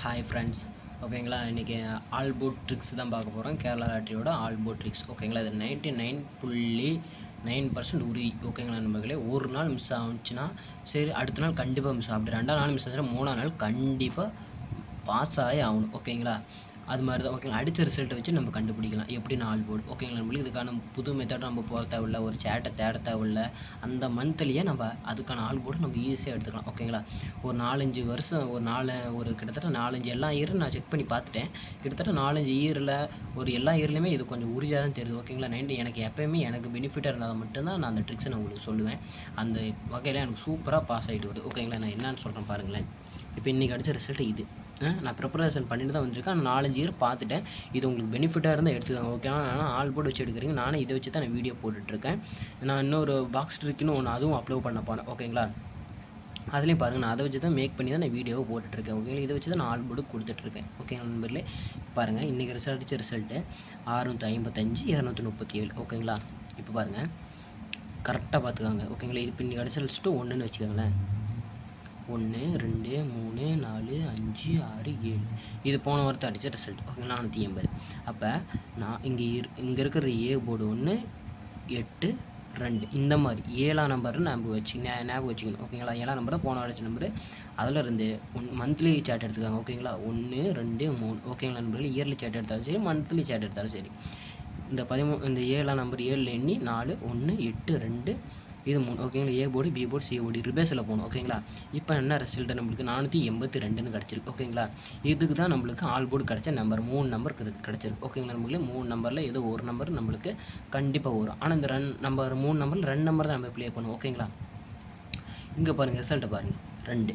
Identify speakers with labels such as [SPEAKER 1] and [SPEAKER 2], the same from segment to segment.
[SPEAKER 1] Hi friends, ஓகேங்களா. இன்றைக்கி all boat tricks தான் பார்க்க போகிறோம். கேரளா லாட்டரியோட ஆல் போட் ட்ரிக்ஸ், ஓகேங்களா. இது 99.9% உறுதி, ஓகேங்களா நண்பர்களே. ஒரு நாள் மிஸ் ஆச்சுன்னா சரி, அடுத்த நாள் கண்டிப்பாக மிஸ் ஆகும். அப்படி 2ஆம் நாள் மிஸ் ஆச்சுன்னா 3ஆம் நாள் கண்டிப்பாக பாஸ் ஆகி ஆகணும், ஓகேங்களா. அது மாதிரி தான், ஓகேங்களா. அடித்த ரிசல்ட்டை வச்சு நம்ம கண்டுபிடிக்கலாம் எப்படி ஆல் போர்டு, ஓகேங்களா. நம்மளுக்கு இதுக்கான புது மெத்தட் நம்ம போக தேவையில்ல, ஒரு சேட்டை தேட தேவையில்ல. அந்த மந்த்லேயே நம்ம அதுக்கான ஆல் போர்டு நம்ம ஈஸியாக எடுத்துக்கலாம், ஓகேங்களா. ஒரு 4-5 வருஷம், ஒரு கிட்டத்தட்ட 4-5 எல்லா இயரும் நான் செக் பண்ணி பார்த்துட்டேன். கிட்டத்தட்ட 4-5 இயரில் எல்லா இயர்லையுமே இது கொஞ்சம் உறுதியாக தான் தெரியுது, ஓகேங்களா. எனக்கு எப்போயுமே எனக்கு பெனிஃபிட்டாக இருந்தால் மட்டும்தான் நான் அந்த ட்ரிக்ஸை நான் உங்களுக்கு சொல்லுவேன். அந்த வகையில் எனக்கு சூப்பராக பாஸ் ஆகிட்டு வருது, ஓகேங்களா. நான் என்னன்னு சொல்கிறேன் பாருங்களேன். இப்போ இன்றைக்கி அடித்த ரிசல்ட்டு இது. நான் ப்ரிப்பரேஷன் பண்ணிட்டு தான் வந்திருக்கேன். நான் 4-5 இயர் பார்த்துட்டேன். இது உங்களுக்கு பெனிஃபிட்டாக இருந்தால் எடுத்துக்கோங்க, ஓகேவா. ஆனால் ஆல் போர்டு வச்சு எடுக்கிறீங்க, நானும் இதை வச்சு தான் நான் வீடியோ போட்டுட்ருக்கேன். நான் இன்னொரு பாக்ஸ் ட்ரிக்குன்னு ஒன்று அதுவும் அப்லோட் பண்ண போனேன், ஓகேங்களா. அதுலேயும் பாருங்கள், நான் அதை வச்சு தான் மேக் பண்ணி தான் நான் வீடியோவை போட்டுட்ருக்கேன், ஓகேங்களா. இதை வச்சு தான் நான் ஆல் போர்டு கொடுத்துட்ருக்கேன், ஓகேங்களா நண்பர்களே. பாருங்கள், இன்றைக்கி அடித்த ரிசல்ட்டு 655 237, ஓகேங்களா. இப்போ பாருங்கள், கரெக்டாக பார்த்துக்காங்க, ஓகேங்களா. இப்போ இன்றைக்கி அடித்த ரிசல்ட்டு 1ன்னு வச்சுக்கோங்களேன். 1 2 3 4 5 6 7, இது போன வாரத்தை அடித்த ரிசல்ட், ஓகே. 480. அப்போ நான் இங்கே இருக்கிற ஏ போர்டு 1 8 2 இந்த மாதிரி 7ஆம் நம்பர் ஞாபகம் வச்சுக்கணும், ஓகேங்களா. 7ஆம் நம்பர் தான் போன அடித்த நம்பரு. அதில் இருந்து மந்த்லி சேட் எடுத்துக்காங்க, ஓகேங்களா. 1 2 3, ஓகேங்களா நண்பர்கள். இயர்லி சேட் எடுத்தாலும் சரி, மந்த்லி சேட் எடுத்தாலும் சரி. இந்த 7ஆம் நம்பர் 7 எண்ணி 4 1 8 2 இது 3, ஓகேங்களா. A board B board C board ரிபேஸில் போகணும், ஓகேங்களா. இப்போ என்ன ரிசல்ட்டு நம்மளுக்கு 482 கிடச்சிருக்கு, ஓகேங்களா. இதுக்கு தான் நம்மளுக்கு ஆல் போர்டு கிடச்ச நம்பர் 3 நம்பர் கிடச்சிருக்கு, ஓகேங்களா. நம்மளுக்கு 3 நம்பரில் ஏதோ ஒரு நம்பர் நம்மளுக்கு கண்டிப்பாக வரும். ஆனால் இந்த 3 நம்பரில் 2 நம்பர் தான் நம்ம ப்ளே பண்ணுவோம், ஓகேங்களா. இங்கே பாருங்கள், ரிசல்ட்டை பாருங்கள், 2,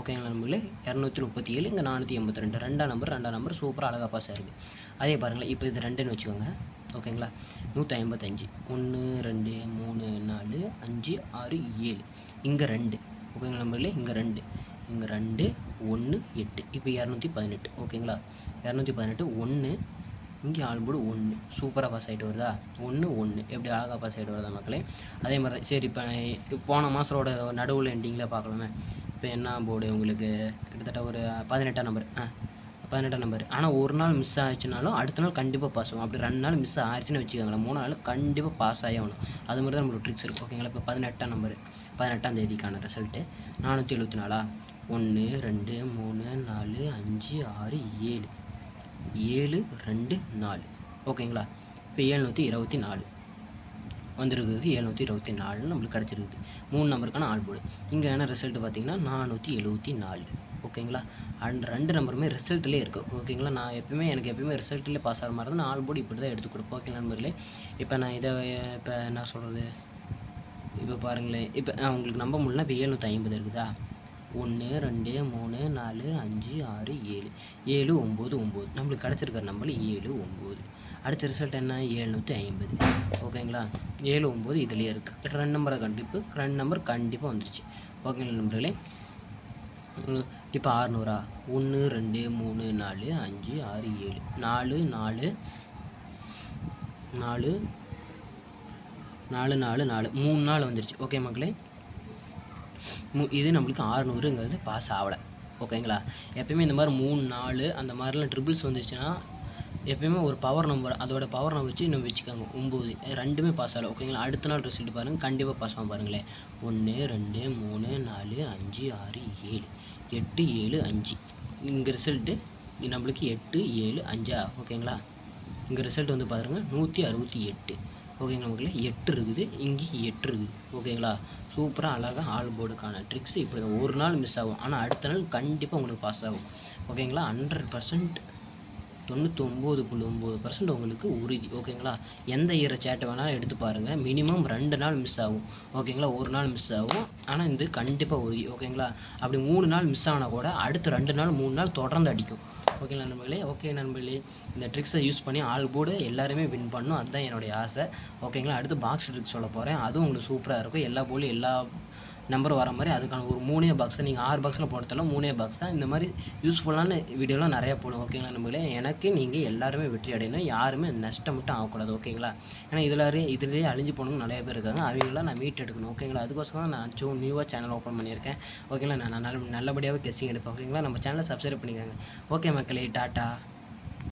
[SPEAKER 1] ஓகேங்களா. நம்மளே 237, இங்கே 482, 2ஆம் நம்பர் சூப்பராக அழகாக பாஸ் ஆகிருக்கு. அதே பாருங்களேன், இப்போ இது 2ன்னு வச்சுக்கோங்க, ஓகேங்களா. 155 1 2 3 4 5 6 7, இங்கே 2, ஓகேங்களா நம்மளே. இங்கே 2 1 8, இப்போ 218, ஓகேங்களா. 218 1, இங்கே ஆல் போர்டு 1 சூப்பராக பாஸ் ஆகிட்டு வருதா. 1 1 எப்படி அழகாக பாஸ் ஆகிட்டு வருதா மக்களே. அதே மாதிரி தான். சரி, இப்போ போன மாதத்தோட நடுவில் எண்டிங்கில் பார்க்கலாமே. இப்போ என்ன போர்டு உங்களுக்கு கிட்டத்தட்ட ஒரு 18ஆம் நம்பர், 18ஆம் நம்பர். ஆனால் ஒரு நாள் மிஸ் ஆச்சுனாலும் அடுத்த நாள் கண்டிப்பாக பாஸ் ஆகும். அப்படி 2 நாள் மிஸ் ஆயிடுச்சுன்னு வச்சுக்கோங்களேன், 3 நாள் கண்டிப்பாக பாஸ் ஆகி ஆகணும். அது மாதிரி தான் நம்மளோட ட்ரிக்ஸ் இருக்குது, ஓகேங்களா. இப்போ 18ஆம் நம்பர் 18ஆம் தேதிக்கான ரிசல்ட்டு 474, 1 2 3 4 5 6 7 7 2 4, ஓகேங்களா. இப்போ 724 வந்துருக்குது. 724 நம்மளுக்கு கிடச்சிருக்குது. 3 நம்பருக்கான ஆல் போர்டு. இங்கே என்ன ரிசல்ட்டு பார்த்தீங்கன்னா 474, ஓகேங்களா. அண்ட் 2 நம்பருமே ரிசல்ட்லேயே இருக்குது, ஓகேங்களா. எனக்கு எப்பயுமே ரிசல்ட்லேயே பாஸ் ஆகிற மாதிரி தான் நான் ஆல் போர்டு இப்படி தான் எடுத்து கொடுப்பேன், ஓகே நண்பர்களே. இப்போ நான் இப்போ என்ன சொல்கிறது, இப்போ பாருங்களேன். இப்போ உங்களுக்கு நம்ப முடியல. இப்போ 750 இருக்குதா. 1 2 3 4 5 6 7 7 9 9, நம்மளுக்கு கிடச்சிருக்கிற நம்பர் 7 9. அடுத்த ரிசல்ட் என்ன, 750, ஓகேங்களா. 7 9 இதுலேயே இருக்குது. 2 நம்பரை 2 நம்பர் கண்டிப்பாக வந்துருச்சு, ஓகேங்களா நம்பர்களே. இப்போ 600, 1 2 3 4 5 6 7 4 4 4 4 4 4, 3 நாள் வந்துருச்சு, ஓகே மக்களே. இது நம்மளுக்கு 600ங்கிறது பாஸ் ஆகலை, ஓகேங்களா. எப்பயுமே இந்த மாதிரி 3 4 அந்த மாதிரிலாம் ட்ரிபிள்ஸ் வந்துச்சுன்னா எப்பயுமே ஒரு பவர் நம்பர், அதோட பவர் நம்பர் வச்சு நம்ம வச்சுக்கோங்க. 9 2மே பாஸ் ஆகலை, ஓகேங்களா. அடுத்த நாள் ரிசல்ட் பாருங்கள், கண்டிப்பாக பாஸ் ஆகும் பாருங்களேன். 1 2 3 4 5 6 7 8 7 5, இங்கே ரிசல்ட்டு நம்மளுக்கு 8 7 5, ஓகேங்களா. இங்கே ரிசல்ட் வந்து பாருங்கள் 168, ஓகேங்களா மக்களே. 8 இருக்குது, இங்கே 8 இருக்குது, ஓகேங்களா. சூப்பராக அழகாக ஆல் போர்டுக்கான ட்ரிக்ஸ் இப்படி தான். ஒரு நாள் மிஸ் ஆகும், ஆனால் அடுத்த நாள் கண்டிப்பாக உங்களுக்கு பாஸ் ஆகும், ஓகேங்களா. 100% 99.9% உங்களுக்கு உறுதி, ஓகேங்களா. எந்த ஈர சேட்டை வேணாலும் எடுத்து பாருங்கள், மினிமம் 2 நாள் மிஸ் ஆகும், ஓகேங்களா. ஒரு நாள் மிஸ் ஆகும், ஆனால் இது கண்டிப்பாக உறுதி, ஓகேங்களா. அப்படி 3 நாள் மிஸ் ஆனால் கூட அடுத்த 2 நாள் 3 நாள் தொடர்ந்து அடிக்கும், ஓகேங்களா நண்பர்களே. ஓகே நண்பர்களே, இந்த ட்ரிக்ஸை யூஸ் பண்ணி ஆல் போர்டு எல்லாருமே வின் பண்ணணும், அதுதான் என்னுடைய ஆசை, ஓகேங்களா. அடுத்து பாக்ஸ் ட்ரிக்ஸ் சொல்ல போகிறேன், அதுவும் உங்களுக்கு சூப்பராக இருக்கும். எல்லா போர்டும் எல்லா நம்பர் வர மாதிரி அதுக்கான ஒரு 3 பாக்ஸ் நீங்கள் 6 பாக்ஸில் போடுறதால 3 பாக்ஸ் தான். இந்த மாதிரி யூஸ்ஃபுல்லான வீடியோலாம் நிறையா போடும் ஓகேங்களா நம்பளே. எனக்கு நீங்கள் எல்லாருமே வெற்றி அடையணும், யாருமே நஷ்டம் மட்டும் ஆகக்கூடாது ஓகேங்களா. ஏன்னா இதுலேயே அழிஞ்சு போகணும்னு நிறைய பேர் இருக்காங்க, அவங்களாம் நான் மீட் எடுக்கணும் ஓகேங்களா. அதுக்கோசரம் நான் நியூவாக சேனல் ஓப்பன் பண்ணியிருக்கேன் ஓகேங்களா. நான் நல்லபடியாகவே கெஸ்ஸிங் எடுப்பேன் ஓகேங்களா. நம்ம சேனலை சப்ஸ்கிரைப் பண்ணிக்கோங்க. ஓகே மக்களே, டாட்டா.